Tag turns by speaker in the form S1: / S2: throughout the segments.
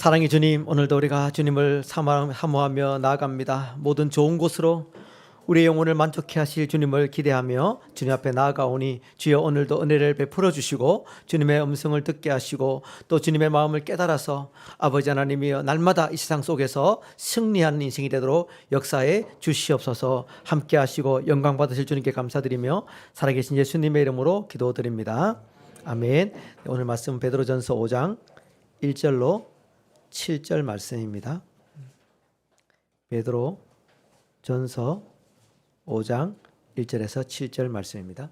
S1: 사랑의 주님, 오늘도 우리가 주님을 사모하며 나아갑니다. 모든 좋은 곳으로 우리의 영혼을 만족해 하실 주님을 기대하며 주님 앞에 나아가오니 주여 오늘도 은혜를 베풀어 주시고 주님의 음성을 듣게 하시고 또 주님의 마음을 깨달아서 아버지 하나님이여 날마다 이 세상 속에서 승리하는 인생이 되도록 역사에 주시옵소서. 함께 하시고 영광 받으실 주님께 감사드리며 살아계신 예수님의 이름으로 기도드립니다. 아멘. 오늘 말씀 베드로전서 5장 1절로 7절 말씀입니다. 베드로 전서 5장 1절에서 7절 말씀입니다.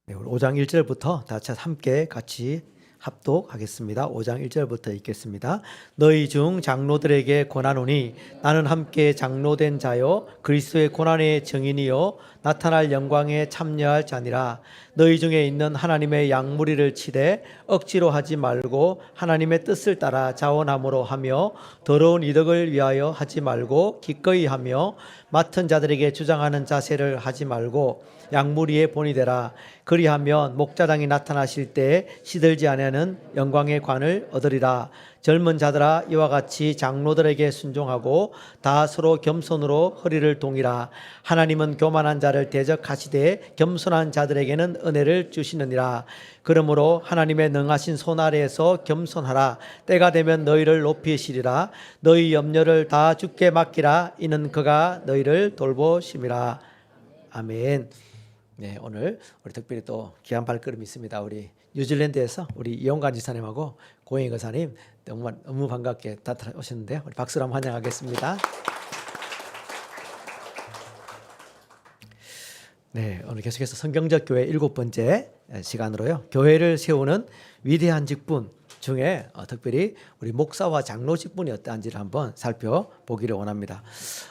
S1: 네, 5장 1절부터 다 함께 같이 합독하겠습니다. 5장 1절부터 읽겠습니다. 너희 중 장로들에게 권하노니 나는 함께 장로된 자요 그리스도의 고난의 증인이요 나타날 영광에 참여할 자니라. 너희 중에 있는 하나님의 양무리를 치되 억지로 하지 말고 하나님의 뜻을 따라 자원함으로 하며 더러운 이득을 위하여 하지 말고 기꺼이 하며 맡은 자들에게 주장하는 자세를 하지 말고 양무리의 본이 되라. 그리하면 목자장이 나타나실 때에 시들지 아니하는 영광의 관을 얻으리라. 젊은 자들아 이와 같이 장로들에게 순종하고 다 서로 겸손으로 허리를 동이라. 하나님은 교만한 자를 대적하시되 겸손한 자들에게는 은혜를 주시느니라. 그러므로 하나님의 능하신 손 아래에서 겸손하라. 때가 되면 너희를 높이시리라. 너희 염려를 다 주께 맡기라. 이는 그가 너희를 돌보심이라. 아멘. 네, 오늘 우리 특별히 또 귀한 발걸음이 있습니다. 우리 뉴질랜드에서 우리 이용관 지사님하고 고영희 거사님 너무 반갑게 나타나셨는데요. 우리 박수로 한번 환영하겠습니다. 네, 오늘 계속해서 성경적 교회 7번째 시간으로요. 교회를 세우는 위대한 직분 중에 특별히 우리 목사와 장로 직분이 어떠한지를 한번 살펴보기를 원합니다.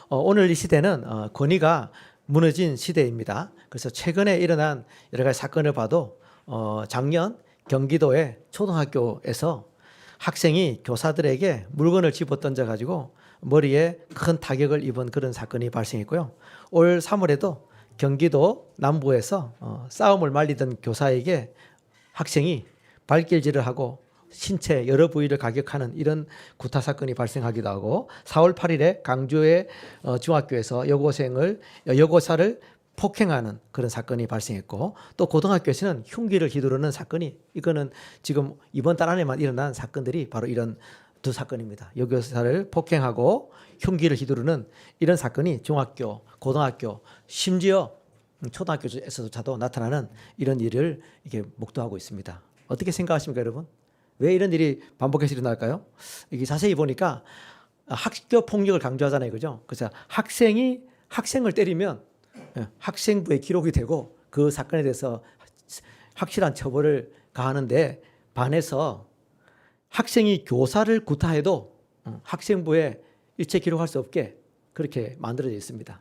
S1: 오늘 이 시대는 권위가 무너진 시대입니다. 그래서 최근에 일어난 여러 가지 사건을 봐도 작년 경기도의 초등학교에서 학생이 교사들에게 물건을 집어 던져 가지고 머리에 큰 타격을 입은 그런 사건이 발생했고요. 올 3월에도 경기도 남부에서 싸움을 말리던 교사에게 학생이 발길질을 하고 신체 여러 부위를 가격하는 이런 구타 사건이 발생하기도 하고 4월 8일에 강주의 중학교에서 여고사를 폭행하는 그런 사건이 발생했고 또 고등학교에서는 흉기를 휘두르는 사건이 이거는 지금 이번 달 안에만 일어난 사건들이 바로 이런 두 사건입니다. 여고사를 폭행하고 흉기를 휘두르는 이런 사건이 중학교, 고등학교, 심지어 초등학교에서조차도 나타나는 이런 일을 이렇게 목도하고 있습니다. 어떻게 생각하십니까, 여러분? 왜 이런 일이 반복해서 일어날까요? 이게 자세히 보니까 학교 폭력을 강조하잖아요, 그죠? 그래서 학생이 학생을 때리면 학생부에 기록이 되고 그 사건에 대해서 확실한 처벌을 가하는데 반해서 학생이 교사를 구타해도 학생부에 일체 기록할 수 없게 그렇게 만들어져 있습니다.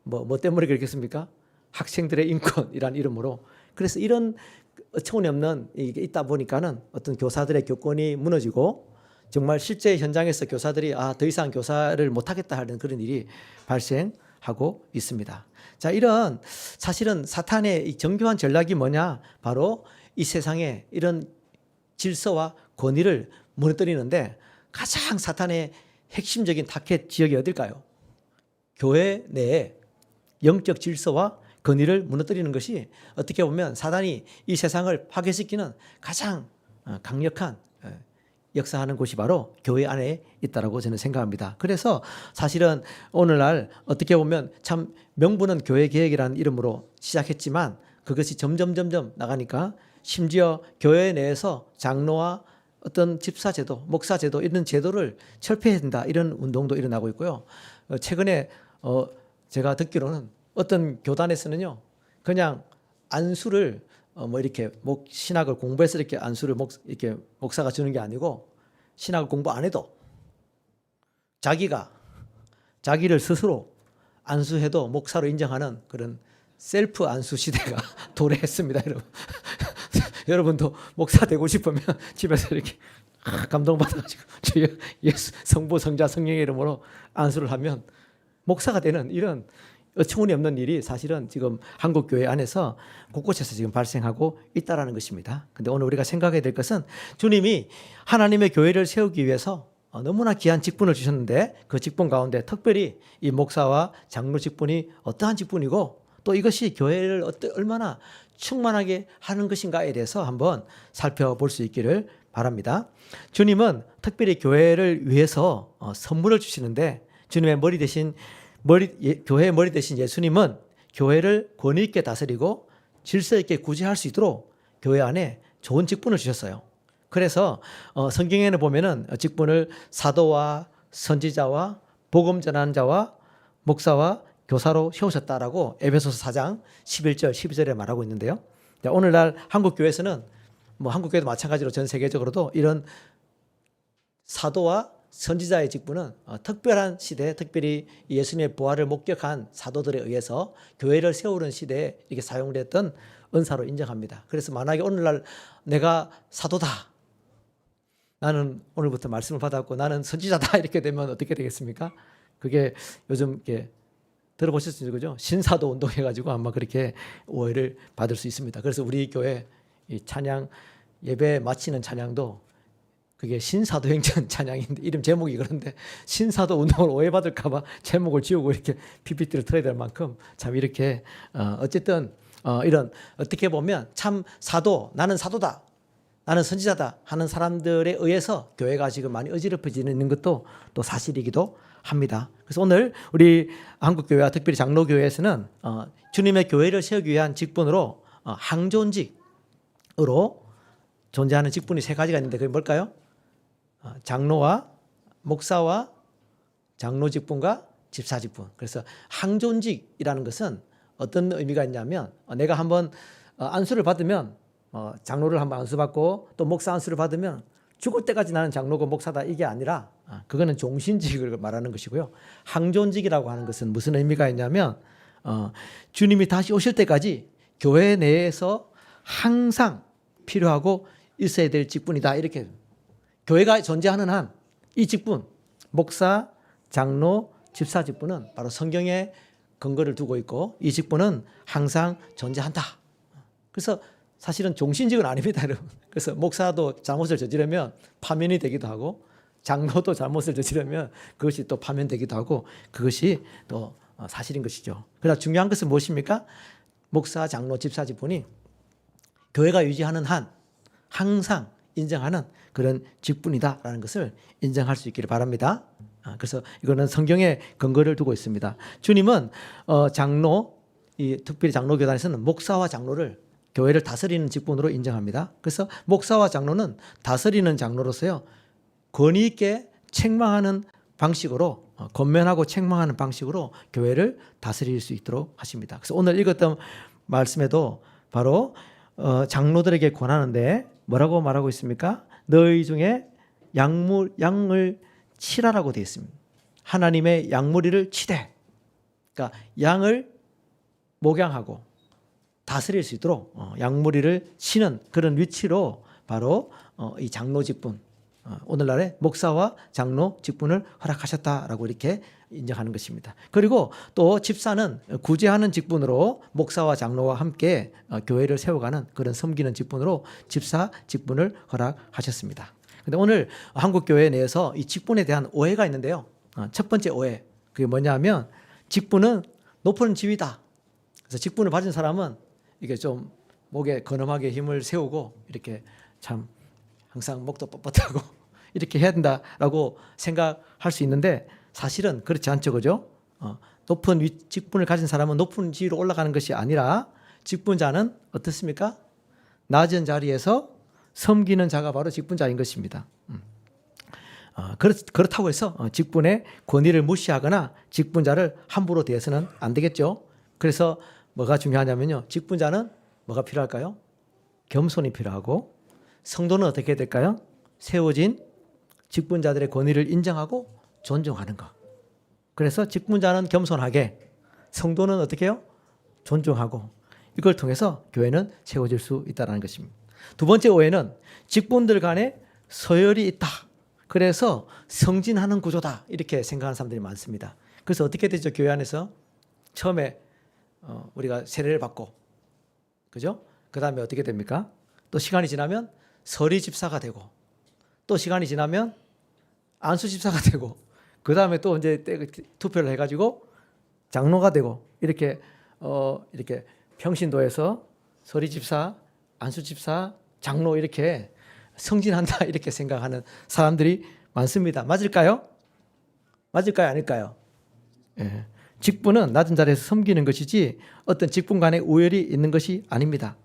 S1: 뭐 때문에 그렇겠습니까? 학생들의 인권이란 이름으로. 그래서 이런 어처구니없는 이게 있다 보니까는 어떤 교사들의 교권이 무너지고 정말 실제 현장에서 교사들이 더 이상 교사를 못하겠다 하는 그런 일이 발생하고 있습니다. 자, 이런 사실은 사탄의 이 정교한 전략이 뭐냐? 바로 이 세상에 이런 질서와 권위를 무너뜨리는데 가장 사탄의 핵심적인 타겟 지역이 어딜까요? 교회 내에 영적 질서와 권위를 무너뜨리는 것이 어떻게 보면 사단이 이 세상을 파괴시키는 가장 강력한 역사하는 곳이 바로 교회 안에 있다라고 저는 생각합니다. 그래서 사실은 오늘날 어떻게 보면 참 명분은 교회 개혁이라는 이름으로 시작했지만 그것이 점점 나가니까 심지어 교회 내에서 장로와 어떤 집사제도, 목사제도 이런 제도를 철폐해야 된다 이런 운동도 일어나고 있고요. 최근에 제가 듣기로는 어떤 교단에서는요, 그냥 안수를 이렇게 신학을 공부해서 이렇게 안수를 이렇게 목사가 주는 게 아니고 신학을 공부 안 해도 자기를 스스로 안수해도 목사로 인정하는 그런 셀프 안수 시대가 도래했습니다, 여러분. 여러분도 목사 되고 싶으면 집에서 이렇게 감동받아가지고 주여 예수 성부 성자 성령의 이름으로 안수를 하면 목사가 되는 이런 어처구니 없는 일이 사실은 지금 한국 교회 안에서 곳곳에서 지금 발생하고 있다라는 것입니다. 근데 오늘 우리가 생각해야 될 것은 주님이 하나님의 교회를 세우기 위해서 너무나 귀한 직분을 주셨는데 그 직분 가운데 특별히 이 목사와 장로 직분이 어떠한 직분이고 또 이것이 교회를 얼마나 충만하게 하는 것인가에 대해서 한번 살펴볼 수 있기를 바랍니다. 주님은 특별히 교회를 위해서 선물을 주시는데 주님의 교회의 머리 대신 예수님은 교회를 권위 있게 다스리고 질서 있게 구제할 수 있도록 교회 안에 좋은 직분을 주셨어요. 그래서 성경에는 보면은 직분을 사도와 선지자와 복음 전환자와 목사와 교사로 세우셨다라고 에베소서 4장 11절 12절에 말하고 있는데요. 오늘날 한국 교회에서는 뭐 한국 교회도 마찬가지로 전 세계적으로도 이런 사도와 선지자의 직분은 특별한 시대에 특별히 예수님의 부활을 목격한 사도들에 의해서 교회를 세우는 시대에 이렇게 사용됐던 은사로 인정합니다. 그래서 만약에 오늘날 내가 사도다, 나는 오늘부터 말씀을 받았고 나는 선지자다 이렇게 되면 어떻게 되겠습니까? 그게 요즘 이렇게 들어보셨죠, 그죠? 신사도 운동해가지고 아마 그렇게 오해를 받을 수 있습니다. 그래서 우리 교회 이 찬양 예배 마치는 찬양도 그게 신사도행전 찬양인데 이름 제목이 그런데 신사도 운동을 오해받을까봐 제목을 지우고 이렇게 PPT를 틀어야 될 만큼 참 이렇게 어쨌든 이런 어떻게 보면 참 사도, 나는 사도다, 나는 선지자다 하는 사람들에 의해서 교회가 지금 많이 어지럽혀지는 것도 또 사실이기도 합니다. 그래서 오늘 우리 한국교회와 특별히 장로교회에서는 주님의 교회를 세우기 위한 직분으로 항존직으로 존재하는 직분이 세 가지가 있는데 그게 뭘까요? 장로와 목사와 장로 직분과 집사 직분. 그래서 항존직이라는 것은 어떤 의미가 있냐면 내가 한번 안수를 받으면 장로를 한번 안수받고 또 목사 안수를 받으면 죽을 때까지 나는 장로고 목사다 이게 아니라 그거는 종신직을 말하는 것이고요. 항존직이라고 하는 것은 무슨 의미가 있냐면 주님이 다시 오실 때까지 교회 내에서 항상 필요하고 있어야 될 직분이다 이렇게 교회가 존재하는 한 이 직분 목사, 장로, 집사 직분은 바로 성경에 근거를 두고 있고 이 직분은 항상 존재한다. 그래서 사실은 종신직은 아닙니다, 여러분. 그래서 목사도 잘못을 저지르면 파면이 되기도 하고 장로도 잘못을 저지르면 그것이 또 파면되기도 하고 그것이 또 사실인 것이죠. 그러나 중요한 것은 무엇입니까? 목사, 장로, 집사 직분이 교회가 유지하는 한 항상 인정하는 그런 직분이다라는 것을 인정할 수 있기를 바랍니다. 그래서 이거는 성경에 근거를 두고 있습니다. 주님은 특별히 장로교단에서는 목사와 장로를 교회를 다스리는 직분으로 인정합니다. 그래서 목사와 장로는 다스리는 장로로서요 권위 있게 책망하는 방식으로 권면하고 책망하는 방식으로 교회를 다스릴 수 있도록 하십니다. 그래서 오늘 읽었던 말씀에도 바로 장로들에게 권하는데 뭐라고 말하고 있습니까? 너희 중에 양을 치라라고 되어 있습니다. 하나님의 양무리를 치되, 그러니까 양을 목양하고 다스릴 수 있도록 양무리를 치는 그런 위치로 바로 이 장로 직분, 오늘날의 목사와 장로 직분을 허락하셨다라고 이렇게 인정하는 것입니다. 그리고 또 집사는 구제하는 직분으로 목사와 장로와 함께 교회를 세워가는 그런 섬기는 직분으로 집사 직분을 허락하셨습니다. 그런데 오늘 한국 교회 내에서 이 직분에 대한 오해가 있는데요. 첫 번째 오해, 그게 뭐냐면 직분은 높은 지위다. 그래서 직분을 받은 사람은 이게 좀 목에 근엄하게 힘을 세우고 이렇게 참 항상 목도 뻣뻣하고 이렇게 해야 된다라고 생각할 수 있는데 사실은 그렇지 않죠, 그죠? 높은 직분을 가진 사람은 높은 지위로 올라가는 것이 아니라 직분자는 어떻습니까? 낮은 자리에서 섬기는 자가 바로 직분자인 것입니다. 그렇다고 해서 직분의 권위를 무시하거나 직분자를 함부로 대해서는 안 되겠죠. 그래서 뭐가 중요하냐면요. 직분자는 뭐가 필요할까요? 겸손이 필요하고 성도는 어떻게 해야 될까요? 세워진 직분자들의 권위를 인정하고 존중하는 것. 그래서 직분자는 겸손하게 성도는 어떻게 해요? 존중하고 이걸 통해서 교회는 세워질 수 있다는 것입니다. 두 번째 오해는 직분들 간에 서열이 있다. 그래서 성진하는 구조다. 이렇게 생각하는 사람들이 많습니다. 그래서 어떻게 되죠? 교회 안에서 처음에 우리가 세례를 받고, 그죠? 그 다음에 어떻게 됩니까? 또 시간이 지나면 서리 집사가 되고, 또 시간이 지나면 안수 집사가 되고, 그 다음에 또 이제 투표를 해가지고 장로가 되고, 이렇게 평신도에서 서리 집사, 안수 집사, 장로 이렇게 성진한다 이렇게 생각하는 사람들이 많습니다. 맞을까요? 맞을까요? 아닐까요? 예. 직분은 낮은 자리에서 섬기는 것이지 어떤 직분 간의 우열이 있는 것이 아닙니다.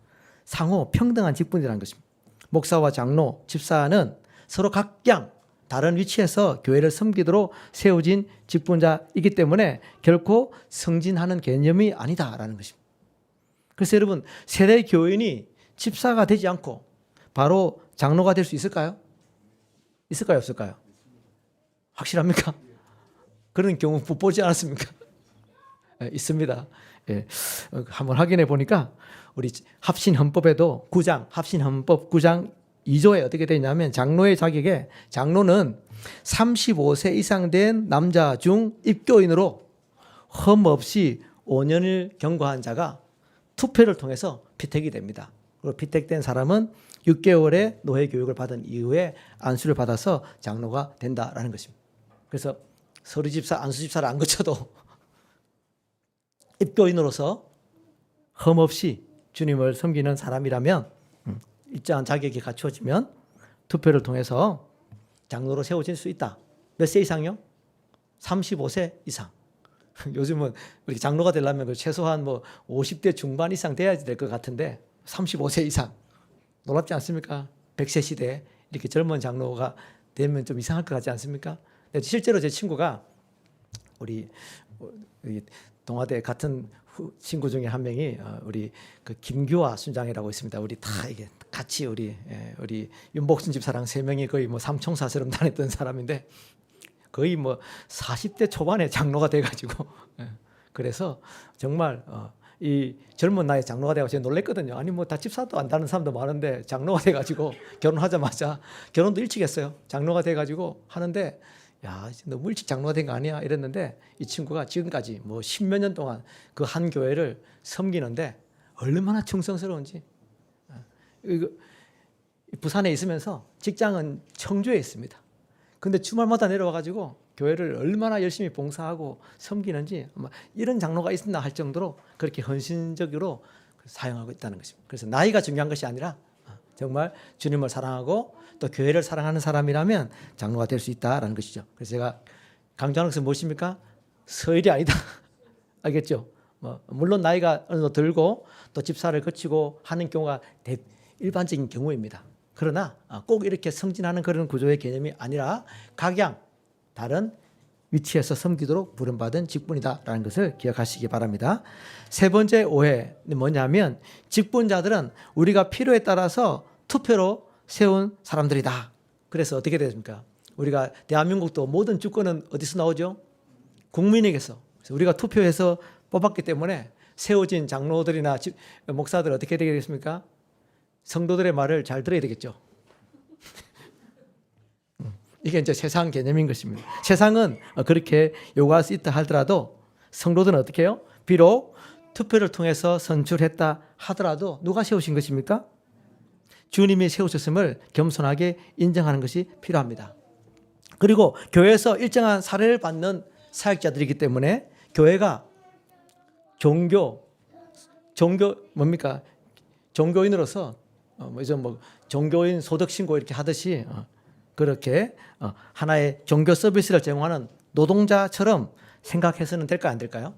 S1: 상호 평등한 직분이라는 것입니다. 목사와 장로, 집사는 서로 각양 다른 위치에서 교회를 섬기도록 세워진 직분자이기 때문에 결코 승진하는 개념이 아니다라는 것입니다. 그래서 여러분, 세대 교인이 집사가 되지 않고 바로 장로가 될 수 있을까요? 있을까요? 없을까요? 확실합니까? 그런 경우 보지 않았습니까? 네, 있습니다. 예, 한번 확인해 보니까 우리 합신헌법에도 합신헌법 9장 2조에 어떻게 되어 있냐면 장로의 자격에 장로는 35세 이상 된 남자 중 입교인으로 흠 없이 5년을 경과한 자가 투표를 통해서 피택이 됩니다. 그리고 피택된 사람은 6개월의 노예 교육을 받은 이후에 안수를 받아서 장로가 된다라는 것입니다. 그래서 서리집사, 안수집사를 안 거쳐도 입교인으로서 흠 없이 주님을 섬기는 사람이라면 일정한 자격이 갖추어지면 투표를 통해서 장로로 세워질 수 있다. 몇 세 이상요? 35세 이상. 요즘은 우리 장로가 되려면 최소한 50대 중반 이상 돼야지 될 것 같은데 35세 이상. 놀랍지 않습니까? 100세 시대에 이렇게 젊은 장로가 되면 좀 이상할 것 같지 않습니까? 실제로 제 친구가 우리 동아대 같은 친구 중에 한 명이 우리 그 김규화 순장이라고 있습니다. 우리 다 이게 같이 우리 윤복순 집사랑 3명이 거의 삼총사처럼 다녔던 사람인데 거의 40대 초반에 장로가 돼가지고 그래서 정말 이 젊은 나이에 장로가 돼가지고 제가 놀랬거든요. 아니 다 집사도 안 다는 사람도 많은데 장로가 돼가지고 결혼하자마자 결혼도 일찍 했어요. 장로가 돼가지고 하는데 야, 너무 일찍 장로가 된 거 아니야? 이랬는데 이 친구가 지금까지 10몇 년 동안 그 한 교회를 섬기는데 얼마나 충성스러운지. 부산에 있으면서 직장은 청주에 있습니다. 근데 주말마다 내려와가지고 교회를 얼마나 열심히 봉사하고 섬기는지 이런 장로가 있나 할 정도로 그렇게 헌신적으로 사용하고 있다는 것입니다. 그래서 나이가 중요한 것이 아니라 정말 주님을 사랑하고 또 교회를 사랑하는 사람이라면 장로가 될 수 있다라는 것이죠. 그래서 제가 강조하는 것은 무엇입니까? 서열이 아니다. 알겠죠? 물론 나이가 어느 정도 들고 또 집사를 거치고 하는 경우가 일반적인 경우입니다. 그러나 꼭 이렇게 승진하는 그런 구조의 개념이 아니라 각양 다른 위치에서 섬기도록 부름받은 직분이다라는 것을 기억하시기 바랍니다. 세 번째 오해는 뭐냐면 직분자들은 우리가 필요에 따라서 투표로 세운 사람들이다. 그래서 어떻게 됩니까? 우리가 대한민국도 모든 주권은 어디서 나오죠? 국민에게서. 그래서 우리가 투표해서 뽑았기 때문에 세워진 장로들이나 목사들 어떻게 되겠습니까? 성도들의 말을 잘 들어야 되겠죠. 이게 이제 세상 개념인 것입니다. 세상은 그렇게 요구할 수 있다 하더라도 성도들은 어떻게 해요? 비록 투표를 통해서 선출했다 하더라도 누가 세우신 것입니까? 주님이 세우셨음을 겸손하게 인정하는 것이 필요합니다. 그리고 교회에서 일정한 사례를 받는 사역자들이기 때문에 교회가 종교 뭡니까? 종교인으로서 종교인 소득 신고 이렇게 하듯이 그렇게 하나의 종교 서비스를 제공하는 노동자처럼 생각해서는 될까요? 안 될까요?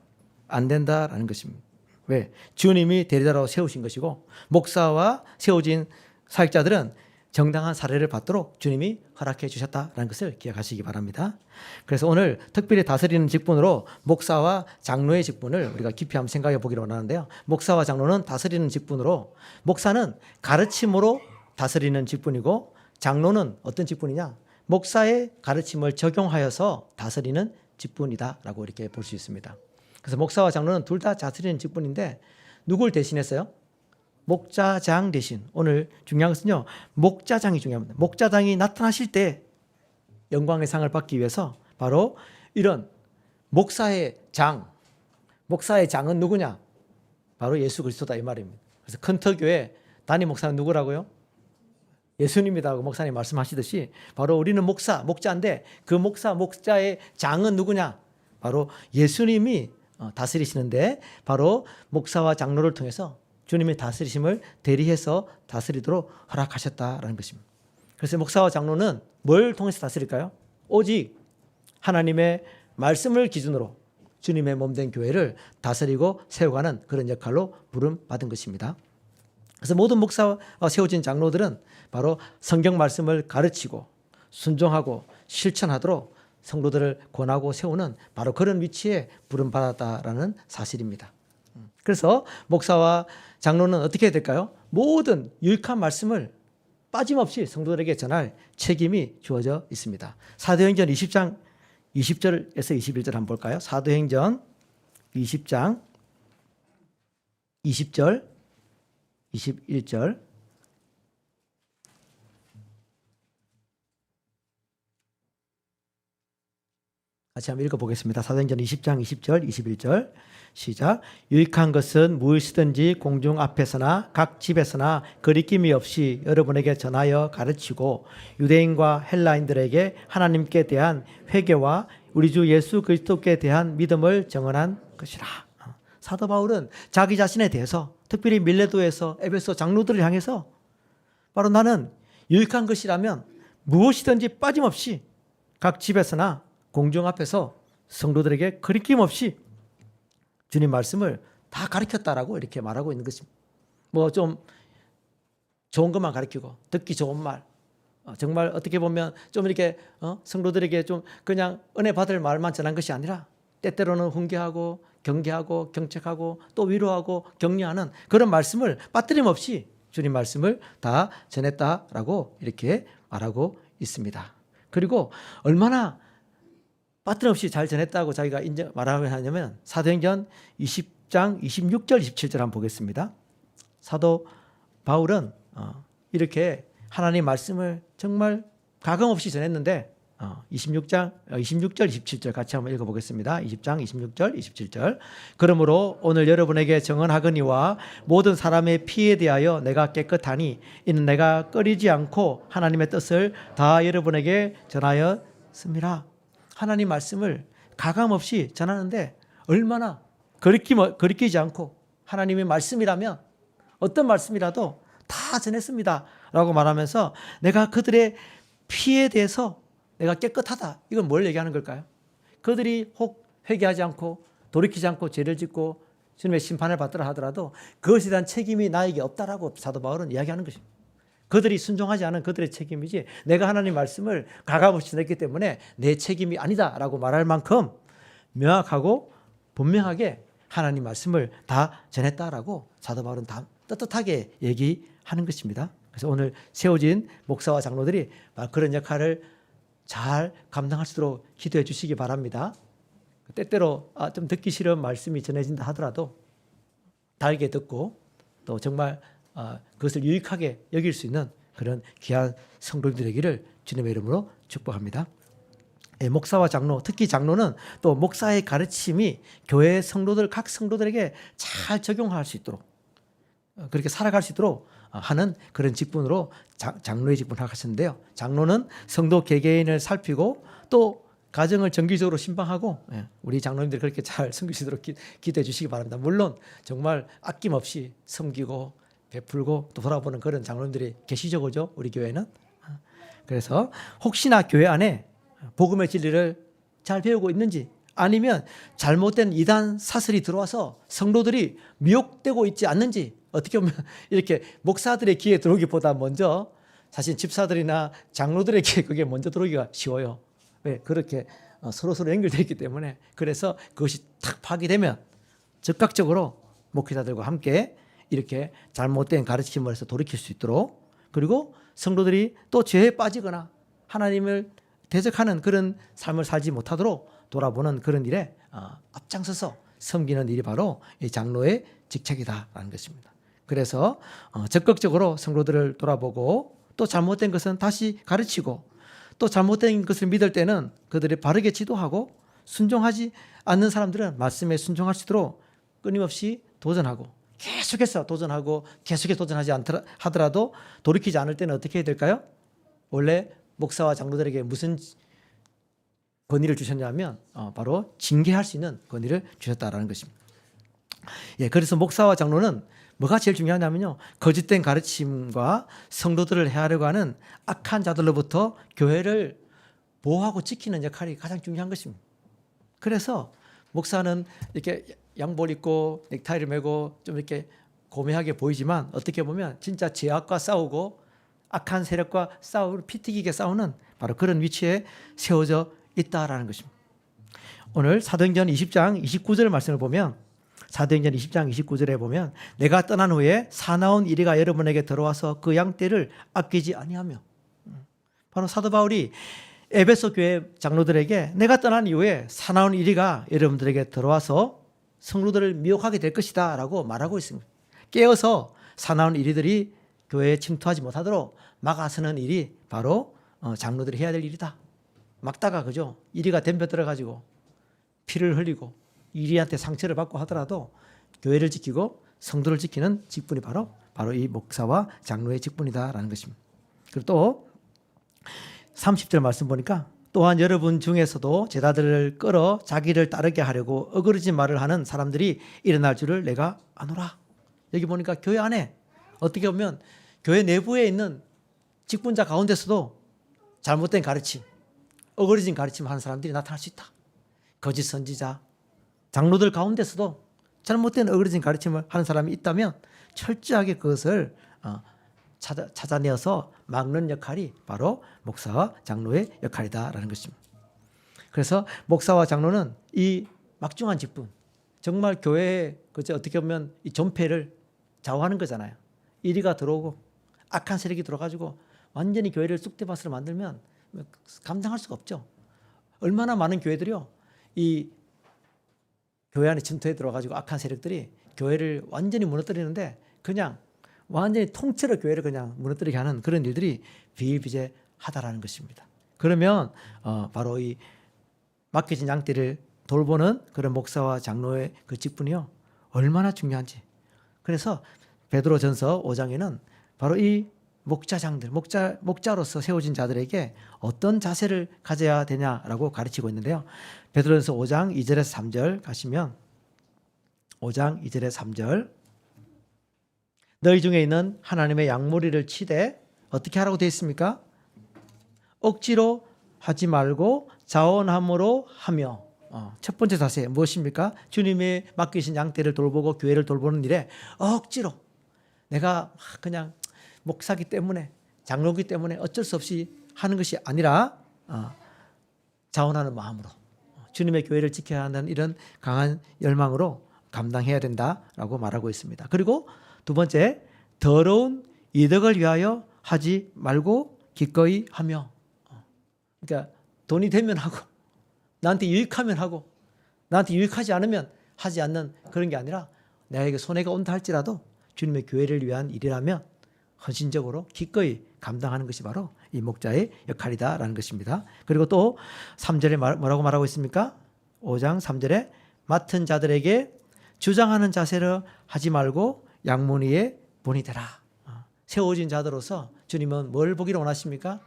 S1: 안 된다라는 것입니다. 왜? 주님이 대리자로 세우신 것이고 목사와 세워진 사역자들은 정당한 사례를 받도록 주님이 허락해 주셨다라는 것을 기억하시기 바랍니다. 그래서 오늘 특별히 다스리는 직분으로 목사와 장로의 직분을 우리가 깊이 한번 생각해 보기를 원하는데요. 목사와 장로는 다스리는 직분으로 목사는 가르침으로 다스리는 직분이고 장로는 어떤 직분이냐? 목사의 가르침을 적용하여서 다스리는 직분이다라고 이렇게 볼 수 있습니다. 그래서 목사와 장로는 둘 다 다스리는 직분인데 누굴 대신했어요? 목자장 대신. 오늘 중요한 것은요. 목자장이 중요합니다. 목자장이 나타나실 때 영광의 상을 받기 위해서 바로 이런 목사의 장, 목사의 장은 누구냐? 바로 예수 그리스도다 이 말입니다. 그래서 큰터교회 담임 목사는 누구라고요? 예수님이라고 목사님 말씀하시듯이 바로 우리는 목자인데 그 목자의 장은 누구냐? 바로 예수님이 다스리시는데 바로 목사와 장로를 통해서 주님의 다스리심을 대리해서 다스리도록 허락하셨다라는 것입니다. 그래서 목사와 장로는 뭘 통해서 다스릴까요? 오직 하나님의 말씀을 기준으로 주님의 몸된 교회를 다스리고 세워가는 그런 역할로 부름받은 것입니다. 그래서 모든 목사와 세워진 장로들은 바로 성경 말씀을 가르치고 순종하고 실천하도록 성도들을 권하고 세우는 바로 그런 위치에 부름받았다라는 사실입니다. 그래서 목사와 장로는 어떻게 해야 될까요? 모든 유익한 말씀을 빠짐없이 성도들에게 전할 책임이 주어져 있습니다. 사도행전 20장 20절에서 21절 한번 볼까요? 사도행전 20장 20절 21절 같이 한번 읽어보겠습니다. 사도행전 20장 20절 21절 시작. 유익한 것은 무엇이든지 공중 앞에서나 각 집에서나 거리낌이 없이 여러분에게 전하여 가르치고 유대인과 헬라인들에게 하나님께 대한 회개와 우리 주 예수 그리스도께 대한 믿음을 증언한 것이라. 사도 바울은 자기 자신에 대해서 특별히 밀레도에서 에베소 장로들을 향해서 바로 나는 유익한 것이라면 무엇이든지 빠짐없이 각 집에서나 공중 앞에서 성도들에게 거리낌 없이 주님 말씀을 다 가르쳤다라고 이렇게 말하고 있는 것입니다. 뭐 좀 좋은 것만 가르치고 듣기 좋은 말, 정말 어떻게 보면 좀 이렇게 성도들에게 좀 그냥 은혜 받을 말만 전한 것이 아니라 때때로는 훈계하고 경계하고 경책하고 또 위로하고 격려하는 그런 말씀을 빠뜨림 없이 주님 말씀을 다 전했다라고 이렇게 말하고 있습니다. 그리고 얼마나 빠뜨림 없이 잘 전했다고 자기가 말하고 하냐면 사도행전 20장 26절 27절 한번 보겠습니다. 사도 바울은 이렇게 하나님 말씀을 정말 가감 없이 전했는데 26절 27절 같이 한번 읽어보겠습니다. 20장 26절 27절 그러므로 오늘 여러분에게 증언하거니와 모든 사람의 피에 대하여 내가 깨끗하니 이는 내가 꺼리지 않고 하나님의 뜻을 다 여러분에게 전하였습니다. 하나님 말씀을 가감없이 전하는데 얼마나 거리끼지 않고 하나님의 말씀이라면 어떤 말씀이라도 다 전했습니다 라고 말하면서 내가 그들의 피에 대해서 내가 깨끗하다. 이건 뭘 얘기하는 걸까요? 그들이 혹 회개하지 않고 돌이키지 않고 죄를 짓고 주님의 심판을 받더라 하더라도 그것에 대한 책임이 나에게 없다라고 사도 바울은 이야기하는 것입니다. 그들이 순종하지 않은 그들의 책임이지 내가 하나님 말씀을 가감없이 전했기 때문에 내 책임이 아니다라고 말할 만큼 명확하고 분명하게 하나님 말씀을 다 전했다라고 사도 바울은 다 떳떳하게 얘기하는 것입니다. 그래서 오늘 세워진 목사와 장로들이 그런 역할을 잘 감당할 수 있도록 기도해 주시기 바랍니다. 때때로 좀 듣기 싫은 말씀이 전해진다 하더라도 달게 듣고 또 정말 그것을 유익하게 여길 수 있는 그런 귀한 성도들 되기를 주님의 이름으로 축복합니다. 목사와 장로, 특히 장로는 또 목사의 가르침이 교회 성도들 각 성도들에게 잘 적용할 수 있도록 그렇게 살아갈 수 있도록 하는 그런 직분으로 장로의 직분을 하셨는데요. 장로는 성도 개개인을 살피고 또 가정을 정기적으로 신방하고 우리 장로님들 그렇게 잘 섬기시도록 기도해 주시기 바랍니다. 물론 정말 아낌없이 섬기고 베풀고 또 돌아보는 그런 장로님들이 계시죠, 그죠? 우리 교회는. 그래서 혹시나 교회 안에 복음의 진리를 잘 배우고 있는지 아니면 잘못된 이단 사슬이 들어와서 성도들이 미혹되고 있지 않는지 어떻게 보면 이렇게 목사들의 귀에 들어오기보다 먼저 사실 집사들이나 장로들에게 그게 먼저 들어오기가 쉬워요. 왜? 그렇게 서로 연결되어 있기 때문에. 그래서 그것이 탁 파기되면 즉각적으로 목회자들과 함께 이렇게 잘못된 가르침을 해서 돌이킬 수 있도록 그리고 성도들이 또 죄에 빠지거나 하나님을 대적하는 그런 삶을 살지 못하도록 돌아보는 그런 일에 앞장서서 섬기는 일이 바로 이 장로의 직책이다라는 것입니다. 그래서 적극적으로 성도들을 돌아보고 또 잘못된 것은 다시 가르치고 또 잘못된 것을 믿을 때는 그들이 바르게 지도하고 순종하지 않는 사람들은 말씀에 순종할 수 있도록 끊임없이 도전하고 계속해서 도전하고 계속해서 도전하지 하더라도 돌이키지 않을 때는 어떻게 해야 될까요? 원래 목사와 장로들에게 무슨 권위를 주셨냐면 바로 징계할 수 있는 권위를 주셨다라는 것입니다. 예, 그래서 목사와 장로는 뭐가 제일 중요하냐면요, 거짓된 가르침과 성도들을 해하려고 하는 악한 자들로부터 교회를 보호하고 지키는 역할이 가장 중요한 것입니다. 그래서 목사는 이렇게 양복 입고 넥타이를 메고 좀 이렇게 고매하게 보이지만 어떻게 보면 진짜 죄악과 싸우고 악한 세력과 피 튀기게 싸우는 바로 그런 위치에 세워져 있다라는 것입니다. 오늘 사도행전 20장 29절 말씀을 보면, 사도행전 20장 29절에 보면 내가 떠난 후에 사나운 이리가 여러분에게 들어와서 그 양떼를 아끼지 아니하며, 바로 사도 바울이 에베소 교회 장로들에게 내가 떠난 이후에 사나운 이리가 여러분들에게 들어와서 성도들을 미혹하게 될 것이다 라고 말하고 있습니다. 깨어서 사나운 이리들이 교회에 침투하지 못하도록 막아서는 일이 바로 장로들이 해야 될 일이다. 막다가 그죠? 이리가 덤벼 들어가지고 피를 흘리고 이리한테 상처를 받고 하더라도 교회를 지키고 성도를 지키는 직분이 바로 이 목사와 장로의 직분이다라는 것입니다. 그리고 또 30절 말씀 보니까 또한 여러분 중에서도 제자들을 끌어 자기를 따르게 하려고 어그러진 말을 하는 사람들이 일어날 줄을 내가 아노라. 여기 보니까 교회 안에 어떻게 보면 교회 내부에 있는 직분자 가운데서도 잘못된 가르침, 어그러진 가르침 하는 사람들이 나타날 수 있다. 거짓 선지자, 장로들 가운데서도 잘못된 어그러진 가르침을 하는 사람이 있다면 철저하게 그것을 찾아내어서 막는 역할이 바로 목사와 장로의 역할이다라는 것입니다. 그래서 목사와 장로는 이 막중한 직분, 정말 교회에 어떻게 보면 이 존폐를 좌우하는 거잖아요. 이리가 들어오고 악한 세력이 들어가지고 완전히 교회를 쑥대밭으로 만들면 감당할 수가 없죠. 얼마나 많은 교회들이요, 이 교회 안에 침투해 들어가지고 악한 세력들이 교회를 완전히 무너뜨리는데 그냥 완전히 통째로 교회를 그냥 무너뜨리게 하는 그런 일들이 비일비재하다라는 것입니다. 그러면 바로 이 맡겨진 양떼를 돌보는 그런 목사와 장로의 그 직분이요, 얼마나 중요한지. 그래서 베드로전서 5장에는 바로 이 목자장들, 목자로서 세워진 자들에게 어떤 자세를 가져야 되냐라고 가르치고 있는데요. 베드로전서 5장 2절에서 3절 가시면, 5장 2절에서 3절, 너희 중에 있는 하나님의 양무리를 치되 어떻게 하라고 되어 있습니까? 억지로 하지 말고 자원함으로 하며. 첫 번째 자세 무엇입니까? 주님의 맡기신 양떼를 돌보고 교회를 돌보는 일에 억지로 내가 그냥 목사기 때문에 장로기 때문에 어쩔 수 없이 하는 것이 아니라 자원하는 마음으로 주님의 교회를 지켜야 한다는 이런 강한 열망으로 감당해야 된다라고 말하고 있습니다. 그리고 두 번째, 더러운 이득을 위하여 하지 말고 기꺼이 하며. 그러니까 돈이 되면 하고 나한테 유익하면 하고 나한테 유익하지 않으면 하지 않는 그런 게 아니라 내가 손해가 온다 할지라도 주님의 교회를 위한 일이라면 헌신적으로 기꺼이 감당하는 것이 바로 이 목자의 역할이다라는 것입니다. 그리고 또 3절에 뭐라고 말하고 있습니까? 5장 3절에 맡은 자들에게 주장하는 자세를 하지 말고 양문위에 본이 되라. 세워진 자들로서 주님은 뭘 보기를 원하십니까?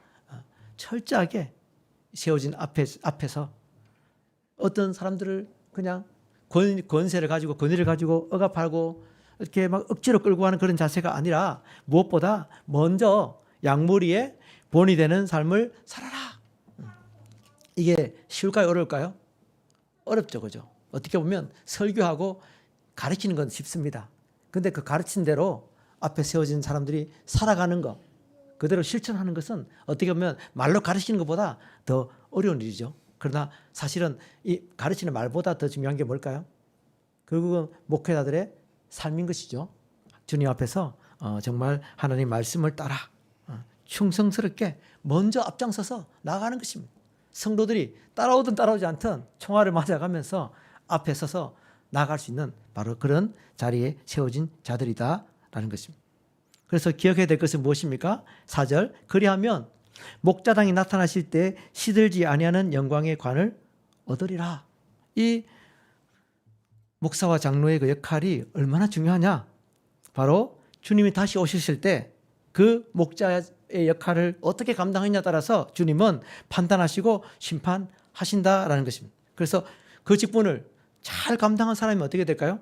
S1: 철저하게 세워진 앞에서 어떤 사람들을 그냥 권세를 가지고 권위를 가지고 억압하고 이렇게 막 억지로 끌고 가는 그런 자세가 아니라 무엇보다 먼저 양무리에 본이 되는 삶을 살아라. 이게 쉬울까요? 어려울까요? 어렵죠. 그죠? 어떻게 보면 설교하고 가르치는 건 쉽습니다. 근데 그 가르친 대로 앞에 세워진 사람들이 살아가는 것, 그대로 실천하는 것은 어떻게 보면 말로 가르치는 것보다 더 어려운 일이죠. 그러나 사실은 이 가르치는 말보다 더 중요한 게 뭘까요? 결국은 목회자들의 삶인 것이죠. 주님 앞에서 정말 하나님 말씀을 따라 충성스럽게 먼저 앞장서서 나아가는 것입니다. 성도들이 따라오든 따라오지 않든 총알을 맞아가면서 앞에 서서 나아갈 수 있는 바로 그런 자리에 세워진 자들이다라는 것입니다. 그래서 기억해야 될 것은 무엇입니까? 4절, 그리하면 목자당이 나타나실 때 시들지 아니하는 영광의 관을 얻으리라. 이 목사와 장로의 그 역할이 얼마나 중요하냐? 바로 주님이 다시 오셨을 때 그 목자의 역할을 어떻게 감당하느냐에 따라서 주님은 판단하시고 심판하신다라는 것입니다. 그래서 그 직분을 잘 감당한 사람이 어떻게 될까요?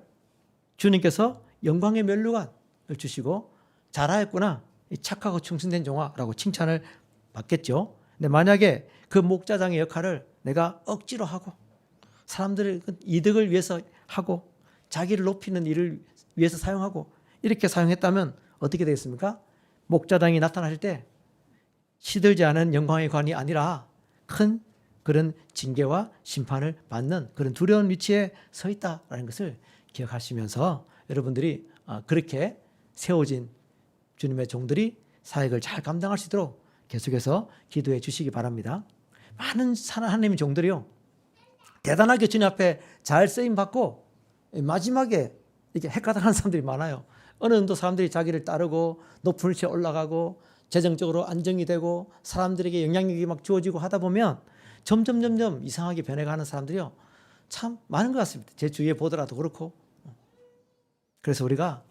S1: 주님께서 영광의 면류관을 주시고 잘하였구나, 착하고 충성된 종아라고 칭찬을 받겠죠. 근데 만약에 그 목자장의 역할을 내가 억지로 하고 사람들의 이득을 위해서 하고 자기를 높이는 일을 위해서 사용하고 이렇게 사용했다면 어떻게 되겠습니까? 목자장이 나타나실 때 시들지 않은 영광의 관이 아니라 큰 그런 징계와 심판을 받는 그런 두려운 위치에 서 있다라는 것을 기억하시면서 여러분들이 그렇게 세워진 주님의 종들이 사역을 잘 감당할 수 있도록 계속해서 기도해 주시기 바랍니다. 많은 하나님의 종들이요, 대단하게 주님 앞에 잘 쓰임 받고 마지막에 이렇게 헷가닥하는 사람들이 많아요. 어느 정도 사람들이 자기를 따르고 높은 위치에 올라가고 재정적으로 안정이 되고 사람들에게 영향력이 막 주어지고 하다 보면 점점 이상하게 변해가는 사람들이요 참 많은 것 같습니다. 제 주위에 보더라도 그렇고. 그래서 우리가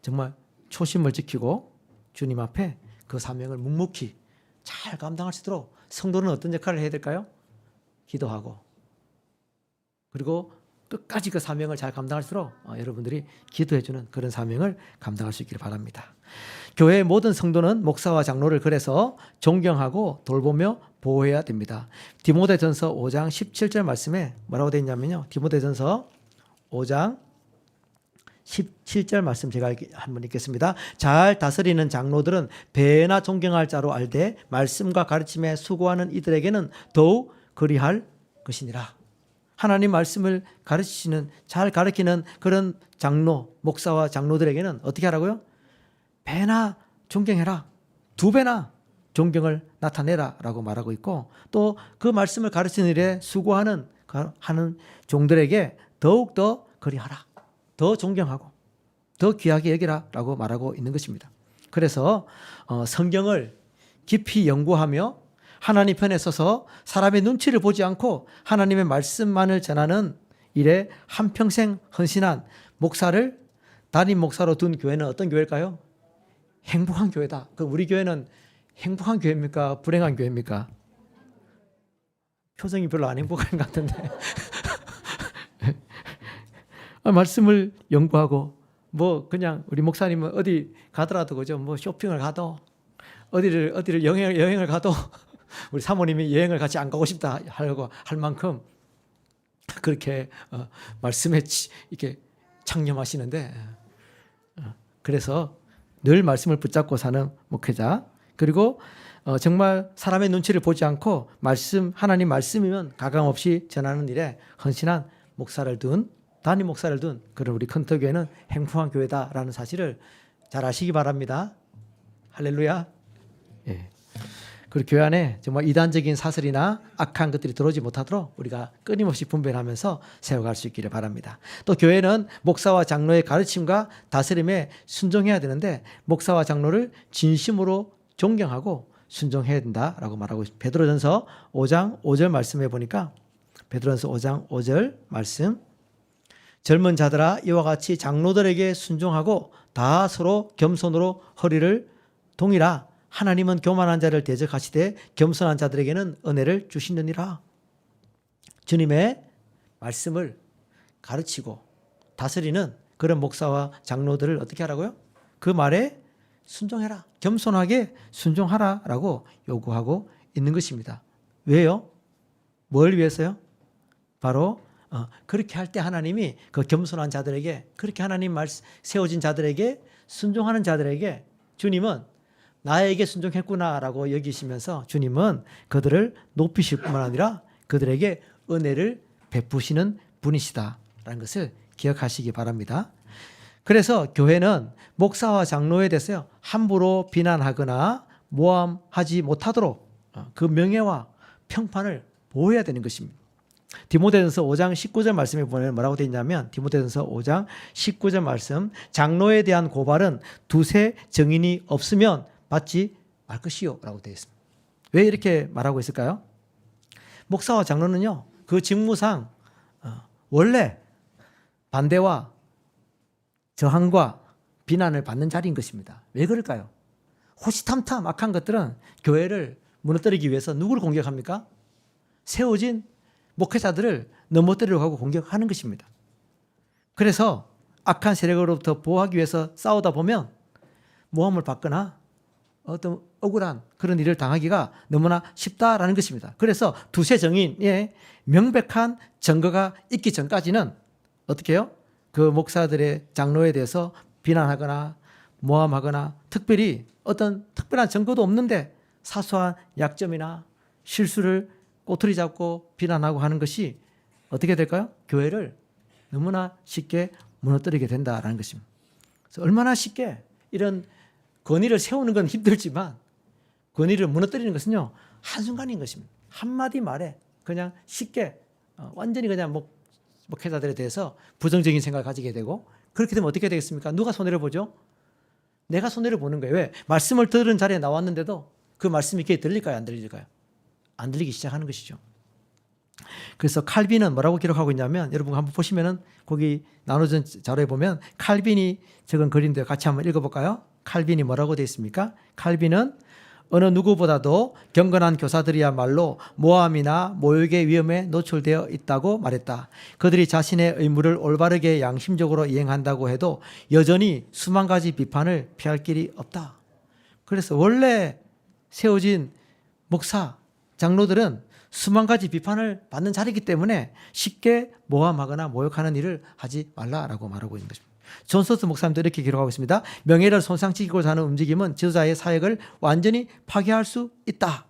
S1: 정말 초심을 지키고 주님 앞에 그 사명을 묵묵히 잘 감당할 수 있도록 성도는 어떤 역할을 해야 될까요? 기도하고 그리고 끝까지 그 사명을 잘 감당할 수 있도록 여러분들이 기도해주는 그런 사명을 감당할 수 있기를 바랍니다. 교회의 모든 성도는 목사와 장로를 그래서 존경하고 돌보며 보호해야 됩니다. 디모데전서 5장 17절 말씀에 뭐라고 되어 있냐면요, 디모데전서 5장 17절 말씀 제가 한번 읽겠습니다. 잘 다스리는 장로들은 배나 존경할 자로 알되 말씀과 가르침에 수고하는 이들에게는 더욱 그리할 것이니라. 하나님 말씀을 가르치시는, 잘 가르치는 그런 장로, 목사와 장로들에게는 어떻게 하라고요? 배나 존경해라. 2배나 존경을 나타내라 라고 말하고 있고, 또 그 말씀을 가르치는 일에 수고하는 하는 종들에게 더욱더 그리하라. 더 존경하고 더 귀하게 여기라 라고 말하고 있는 것입니다. 그래서 성경을 깊이 연구하며 하나님 편에 서서 사람의 눈치를 보지 않고 하나님의 말씀만을 전하는 일에 한평생 헌신한 목사를 담임 목사로 둔 교회는 어떤 교회일까요? 행복한 교회다. 그럼 우리 교회는 행복한 교회입니까? 불행한 교회입니까? 표정이 별로 안 행복한 것 같은데. 말씀을 연구하고 뭐 그냥 우리 목사님은 어디 가더라도 그죠? 뭐 쇼핑을 가도 어디를 여행을 가도 우리 사모님이 여행을 같이 안 가고 싶다 하려고 할 만큼 그렇게 말씀에 이렇게 창념하시는데, 그래서 늘 말씀을 붙잡고 사는 목회자, 그리고 정말 사람의 눈치를 보지 않고 하나님 말씀이면 가감없이 전하는 일에 헌신한 담임 목사를 둔 그런 우리 컨터교회는 행복한 교회다라는 사실을 잘 아시기 바랍니다. 할렐루야. 예. 그리고 교회 안에 정말 이단적인 사설이나 악한 것들이 들어오지 못하도록 우리가 끊임없이 분별하면서 세워갈 수 있기를 바랍니다. 또 교회는 목사와 장로의 가르침과 다스림에 순종해야 되는데 목사와 장로를 진심으로 존경하고 순종해야 된다라고 말하고 있습니다. 베드로전서 5장 5절 말씀해 보니까 베드로전서 5장 5절 말씀, 젊은 자들아 이와 같이 장로들에게 순종하고 다 서로 겸손으로 허리를 동이라. 하나님은 교만한 자를 대적하시되 겸손한 자들에게는 은혜를 주시느니라. 주님의 말씀을 가르치고 다스리는 그런 목사와 장로들을 어떻게 하라고요? 그 말에 순종해라. 겸손하게 순종하라라고 요구하고 있는 것입니다. 왜요? 뭘 위해서요? 바로 그렇게 할 때 하나님이 그 겸손한 자들에게, 그렇게 하나님 세워진 자들에게, 순종하는 자들에게 주님은 나에게 순종했구나라고 여기시면서 주님은 그들을 높이실 뿐만 아니라 그들에게 은혜를 베푸시는 분이시다라는 것을 기억하시기 바랍니다. 그래서 교회는 목사와 장로에 대해서 함부로 비난하거나 모함하지 못하도록 그 명예와 평판을 보호해야 되는 것입니다. 디모데전서 5장 19절 말씀에 보면 뭐라고 되어 있냐면, 디모데전서 5장 19절 말씀, 장로에 대한 고발은 두세 증인이 없으면 받지 말 것이요 라고 되어 있습니다. 왜 이렇게 말하고 있을까요? 목사와 장로는요, 그 직무상 원래 반대와 저항과 비난을 받는 자리인 것입니다. 왜 그럴까요? 호시탐탐 악한 것들은 교회를 무너뜨리기 위해서 누구를 공격합니까? 세워진 목회자들을 넘어뜨리려고 하고 공격하는 것입니다. 그래서 악한 세력으로부터 보호하기 위해서 싸우다 보면 모함을 받거나 어떤 억울한 그런 일을 당하기가 너무나 쉽다라는 것입니다. 그래서 두세 정인의 명백한 증거가 있기 전까지는 어떻게 해요? 그 목사들의 장로에 대해서 비난하거나 모함하거나 특별히 어떤 특별한 증거도 없는데 사소한 약점이나 실수를 꼬투리 잡고 비난하고 하는 것이 어떻게 될까요? 교회를 너무나 쉽게 무너뜨리게 된다라는 것입니다. 그래서 얼마나 쉽게 이런 권위를 세우는 건 힘들지만 권위를 무너뜨리는 것은요, 한순간인 것입니다. 한마디 말에 그냥 쉽게 완전히 그냥 목회자들에 대해서 부정적인 생각을 가지게 되고, 그렇게 되면 어떻게 되겠습니까? 누가 손해를 보죠? 내가 손해를 보는 거예요. 왜? 말씀을 들은 자리에 나왔는데도 그 말씀이 귀에 들릴까요? 안 들릴까요? 안 들리기 시작하는 것이죠. 그래서 칼빈은 뭐라고 기록하고 있냐면, 여러분 한번 보시면은 거기 나눠진 자료에 보면 칼빈이 적은 글인데요. 같이 한번 읽어볼까요? 칼빈이 뭐라고 되어 있습니까? 칼빈은 어느 누구보다도 경건한 교사들이야말로 모함이나 모욕의 위험에 노출되어 있다고 말했다. 그들이 자신의 의무를 올바르게 양심적으로 이행한다고 해도 여전히 수만 가지 비판을 피할 길이 없다. 그래서 원래 세워진 목사, 장로들은 수만 가지 비판을 받는 자리이기 때문에 쉽게 모함하거나 모욕하는 일을 하지 말라라고 말하고 있는 것입니다. 존 스토트 목사님도 이렇게 기록하고 있습니다. 명예를 손상시키고자 하는 움직임은 지도자의 사역을 완전히 파괴할 수 있다.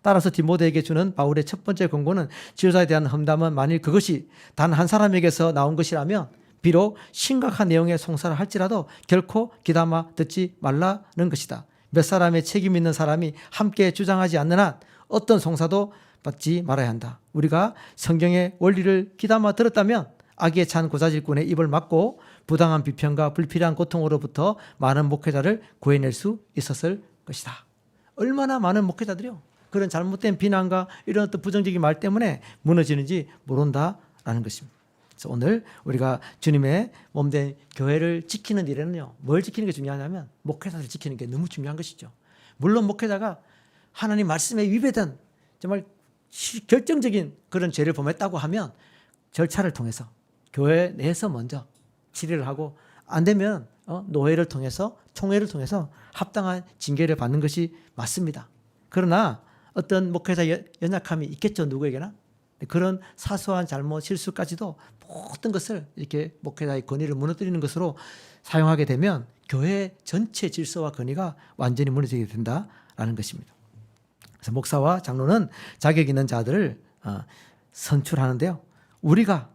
S1: 따라서 디모데에게 주는 바울의 첫 번째 권고는 지도자에 대한 험담은 만일 그것이 단 한 사람에게서 나온 것이라면 비록 심각한 내용의 송사를 할지라도 결코 귀담아 듣지 말라는 것이다. 몇 사람의 책임 있는 사람이 함께 주장하지 않는 한 어떤 송사도 받지 말아야 한다. 우리가 성경의 원리를 귀담아 들었다면 악에 찬 고자질꾼의 입을 막고 부당한 비평과 불필요한 고통으로부터 많은 목회자를 구해낼 수 있었을 것이다. 얼마나 많은 목회자들이요, 그런 잘못된 비난과 이런 어떤 부정적인 말 때문에 무너지는지 모른다라는 것입니다. 그래서 오늘 우리가 주님의 몸된 교회를 지키는 일에는요, 뭘 지키는 게 중요하냐면 목회자를 지키는 게 너무 중요한 것이죠. 물론 목회자가 하나님 말씀에 위배된 정말 결정적인 그런 죄를 범했다고 하면 절차를 통해서 교회 내에서 먼저 질의를 하고, 안 되면 노회를 통해서, 총회를 통해서 합당한 징계를 받는 것이 맞습니다. 그러나 어떤 목회자 연약함이 있겠죠, 누구에게나. 그런 사소한 잘못, 실수까지도 모든 것을 이렇게 목회자의 권위를 무너뜨리는 것으로 사용하게 되면 교회 전체 질서와 권위가 완전히 무너지게 된다라는 것입니다. 그래서 목사와 장로는 자격 있는 자들을 선출하는데요, 우리가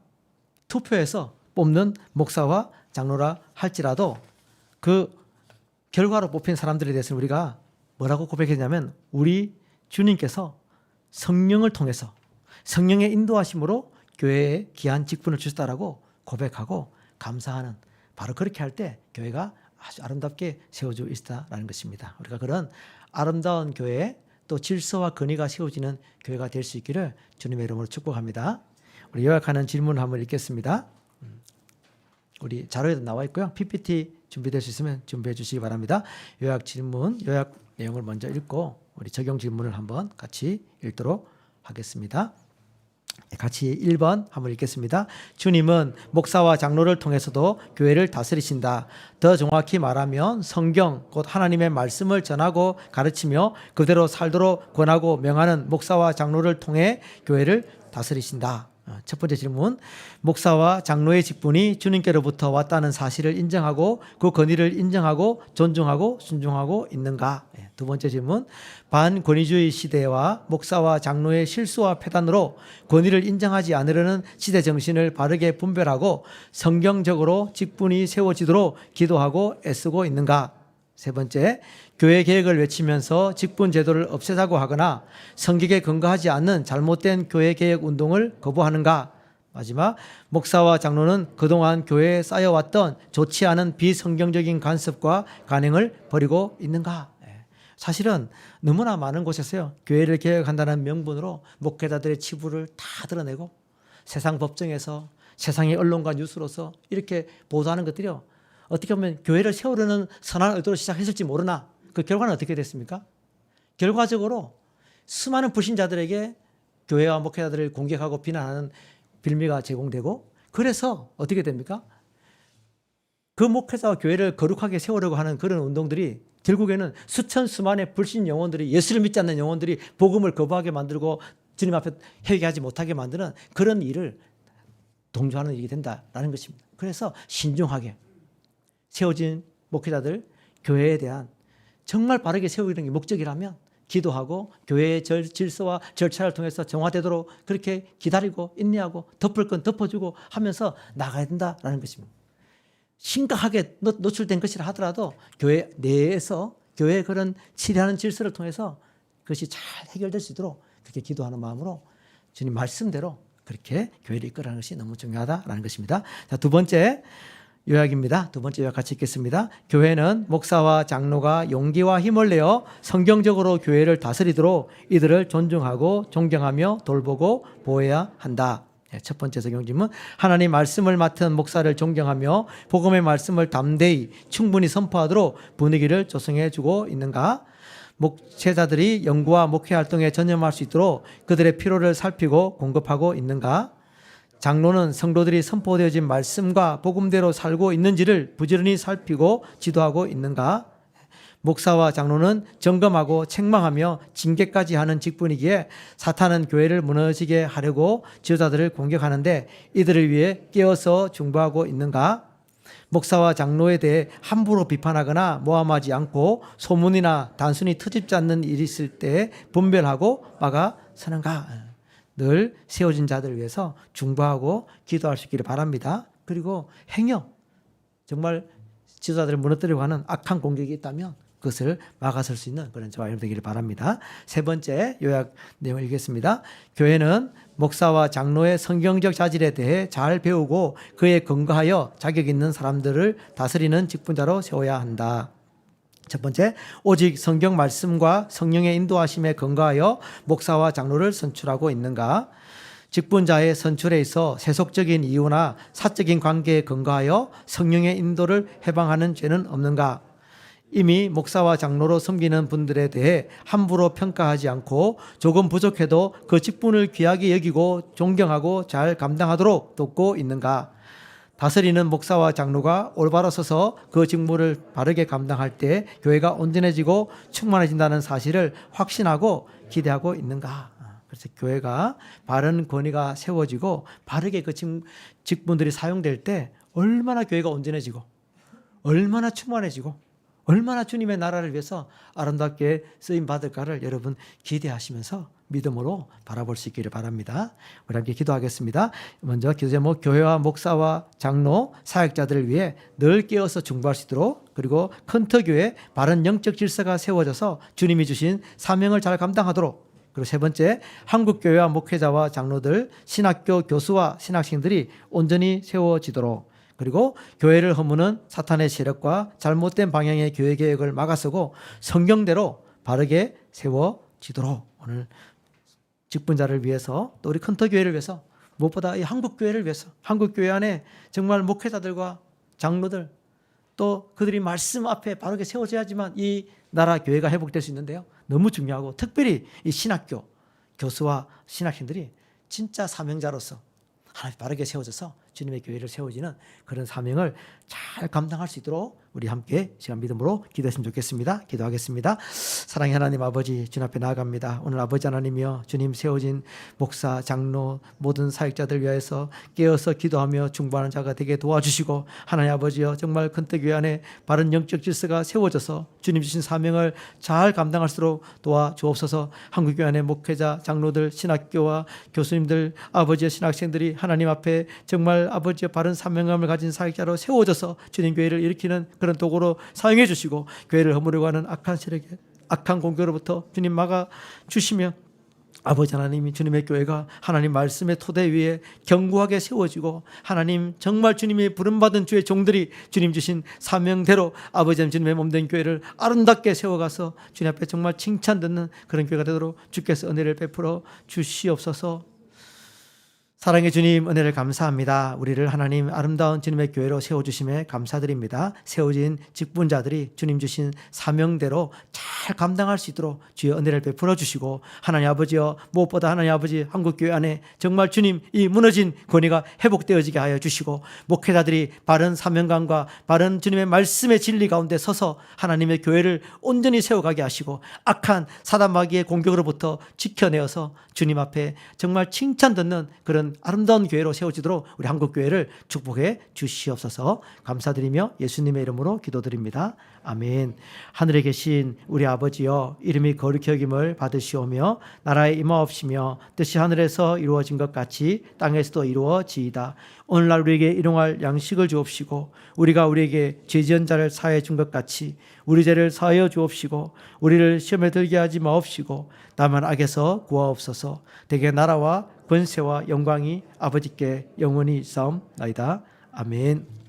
S1: 투표해서 뽑는 목사와 장로라 할지라도 그 결과로 뽑힌 사람들에 대해서는 우리가 뭐라고 고백했냐면, 우리 주님께서 성령을 통해서 성령의 인도하심으로 교회에 귀한 직분을 주셨다라고 고백하고 감사하는, 바로 그렇게 할 때 교회가 아주 아름답게 세워지고 있다라는 것입니다. 우리가 그런 아름다운 교회, 또 질서와 권위가 세워지는 교회가 될 수 있기를 주님의 이름으로 축복합니다. 우리 요약하는 질문을 한번 읽겠습니다. 우리 자료에도 나와 있고요. PPT 준비될 수 있으면 준비해 주시기 바랍니다. 요약 질문, 요약 내용을 먼저 읽고 우리 적용 질문을 한번 같이 읽도록 하겠습니다. 같이 1번 한번 읽겠습니다. 주님은 목사와 장로를 통해서도 교회를 다스리신다. 더 정확히 말하면 성경, 곧 하나님의 말씀을 전하고 가르치며 그대로 살도록 권하고 명하는 목사와 장로를 통해 교회를 다스리신다. 첫 번째 질문, 목사와 장로의 직분이 주님께로부터 왔다는 사실을 인정하고 그 권위를 인정하고 존중하고 순종하고 있는가? 두 번째 질문, 반권위주의 시대와 목사와 장로의 실수와 폐단으로 권위를 인정하지 않으려는 시대 정신을 바르게 분별하고 성경적으로 직분이 세워지도록 기도하고 애쓰고 있는가? 세 번째, 교회 개혁을 외치면서 직분 제도를 없애자고 하거나 성경에 근거하지 않는 잘못된 교회 개혁 운동을 거부하는가? 마지막, 목사와 장로는 그동안 교회에 쌓여왔던 좋지 않은 비성경적인 간섭과 간행을 버리고 있는가? 사실은 너무나 많은 곳에서요, 교회를 개혁한다는 명분으로 목회자들의 치부를 다 드러내고 세상 법정에서 세상의 언론과 뉴스로서 이렇게 보도하는 것들이요. 어떻게 보면 교회를 세우려는 선한 의도로 시작했을지 모르나 그 결과는 어떻게 됐습니까? 결과적으로 수많은 불신자들에게 교회와 목회자들을 공격하고 비난하는 빌미가 제공되고 그래서 어떻게 됩니까? 그 목회자와 교회를 거룩하게 세우려고 하는 그런 운동들이 결국에는 수천 수만의 불신 영혼들이 예수를 믿지 않는 영혼들이 복음을 거부하게 만들고 주님 앞에 회개하지 못하게 만드는 그런 일을 동조하는 일이 된다라는 것입니다. 그래서 신중하게 세워진 목회자들, 교회에 대한 정말 바르게 세우는 게 목적이라면 기도하고 교회의 질서와 절차를 통해서 정화되도록 그렇게 기다리고 인내하고 덮을 건 덮어주고 하면서 나가야 된다라는 것입니다. 심각하게 노출된 것이라 하더라도 교회 내에서 교회의 그런 치료하는 질서를 통해서 그것이 잘 해결될 수 있도록 그렇게 기도하는 마음으로 주님 말씀대로 그렇게 교회를 이끌어가는 것이 너무 중요하다라는 것입니다. 자, 두 번째 요약입니다. 두 번째 요약 같이 읽겠습니다. 교회는 목사와 장로가 용기와 힘을 내어 성경적으로 교회를 다스리도록 이들을 존중하고 존경하며 돌보고 보호해야 한다. 첫 번째 적용질문, 하나님 말씀을 맡은 목사를 존경하며 복음의 말씀을 담대히 충분히 선포하도록 분위기를 조성해 주고 있는가? 목회자들이 연구와 목회 활동에 전념할 수 있도록 그들의 필요를 살피고 공급하고 있는가? 장로는 성도들이 선포되어진 말씀과 복음대로 살고 있는지를 부지런히 살피고 지도하고 있는가? 목사와 장로는 점검하고 책망하며 징계까지 하는 직분이기에 사탄은 교회를 무너지게 하려고 지도자들을 공격하는데 이들을 위해 깨어서 중보하고 있는가? 목사와 장로에 대해 함부로 비판하거나 모함하지 않고 소문이나 단순히 트집지 않는 일이 있을 때 분별하고 막아서는가? 늘 세워진 자들을 위해서 중보하고 기도할 수 있기를 바랍니다. 그리고 행여 정말 지도자들을 무너뜨리려고 하는 악한 공격이 있다면 그것을 막아설 수 있는 그런 저와 여러분 되기를 바랍니다. 세 번째 요약 내용을 읽겠습니다. 교회는 목사와 장로의 성경적 자질에 대해 잘 배우고 그에 근거하여 자격 있는 사람들을 다스리는 직분자로 세워야 한다. 첫 번째, 오직 성경 말씀과 성령의 인도하심에 근거하여 목사와 장로를 선출하고 있는가? 직분자의 선출에 있어 세속적인 이유나 사적인 관계에 근거하여 성령의 인도를 해방하는 죄는 없는가? 이미 목사와 장로로 섬기는 분들에 대해 함부로 평가하지 않고 조금 부족해도 그 직분을 귀하게 여기고 존경하고 잘 감당하도록 돕고 있는가? 다스리는 목사와 장로가 올바로 서서 그 직무를 바르게 감당할 때 교회가 온전해지고 충만해진다는 사실을 확신하고 기대하고 있는가? 그래서 교회가 바른 권위가 세워지고 바르게 그 직분들이 사용될 때 얼마나 교회가 온전해지고 얼마나 충만해지고 얼마나 주님의 나라를 위해서 아름답게 쓰임 받을까를 여러분 기대하시면서 믿음으로 바라볼 수 있기를 바랍니다. 우리 함께 기도하겠습니다. 먼저 기도 제목, 교회와 목사와 장로, 사역자들을 위해 늘 깨어서 중보할 수 있도록, 그리고 큰터교회 바른 영적 질서가 세워져서 주님이 주신 사명을 잘 감당하도록, 그리고 세 번째, 한국교회와 목회자와 장로들, 신학교 교수와 신학생들이 온전히 세워지도록, 그리고 교회를 허무는 사탄의 세력과 잘못된 방향의 교회 계획을 막아서고 성경대로 바르게 세워지도록 오늘 직분자를 위해서 또 우리 큰터교회를 위해서 무엇보다 이 한국교회를 위해서 한국교회 안에 정말 목회자들과 장로들 또 그들이 말씀 앞에 바르게 세워져야지만 이 나라 교회가 회복될 수 있는데요. 너무 중요하고 특별히 이 신학교 교수와 신학생들이 진짜 사명자로서 하나님 바르게 세워져서 주님의 교회를 세워지는 그런 사명을 잘 감당할 수 있도록 우리 함께 시간 믿음으로 기도했으면 좋겠습니다. 기도하겠습니다. 사랑의 하나님 아버지, 주님 앞에 나아갑니다. 오늘 아버지 하나님이여, 주님 세워진 목사, 장로, 모든 사역자들 위하여서 깨어서 기도하며 중보하는 자가 되게 도와주시고, 하나님 아버지여, 정말 큰떡교회 안에 바른 영적 질서가 세워져서 주님 주신 사명을 잘 감당할수록 도와주옵소서. 한국교회 안에 목회자, 장로들, 신학교와 교수님들, 아버지의 신학생들이 하나님 앞에 정말 아버지의 바른 사명감을 가진 사역자로 세워져서 주님 교회를 일으키는 그런 도구로 사용해 주시고, 교회를 허무려고 하는 악한 세력의 악한 공격으로부터 주님 막아 주시며, 아버지 하나님이 주님의 교회가 하나님 말씀의 토대 위에 견고하게 세워지고, 하나님 정말 주님이 부름받은 주의 종들이 주님 주신 사명대로 아버지 하나님 주님의 몸된 교회를 아름답게 세워가서 주님 앞에 정말 칭찬 듣는 그런 교회가 되도록 주께서 은혜를 베풀어 주시옵소서. 사랑의 주님, 은혜를 감사합니다. 우리를 하나님 아름다운 주님의 교회로 세워주심에 감사드립니다. 세워진 직분자들이 주님 주신 사명대로 잘 감당할 수 있도록 주의 은혜를 베풀어 주시고, 하나님 아버지여, 무엇보다 하나님 아버지 한국교회 안에 정말 주님 이 무너진 권위가 회복되어지게 하여 주시고, 목회자들이 바른 사명감과 바른 주님의 말씀의 진리 가운데 서서 하나님의 교회를 온전히 세워가게 하시고, 악한 사단 마귀의 공격으로부터 지켜내어서 주님 앞에 정말 칭찬 듣는 그런 아름다운 교회로 세워지도록 우리 한국교회를 축복해 주시옵소서. 감사드리며 예수님의 이름으로 기도드립니다. 아멘. 하늘에 계신 우리 아버지여, 이름이 거룩히 여김을 받으시오며 나라의 임하옵시며 뜻이 하늘에서 이루어진 것 같이 땅에서도 이루어지이다. 오늘날 우리에게 일용할 양식을 주옵시고, 우리가 우리에게 죄 지은 자를 사하여 준 것 같이 우리 죄를 사하여 주옵시고, 우리를 시험에 들게 하지 마옵시고 다만 악에서 구하옵소서. 대개 나라와 권세와 영광이 아버지께 영원히 있사옵나이다. 아멘.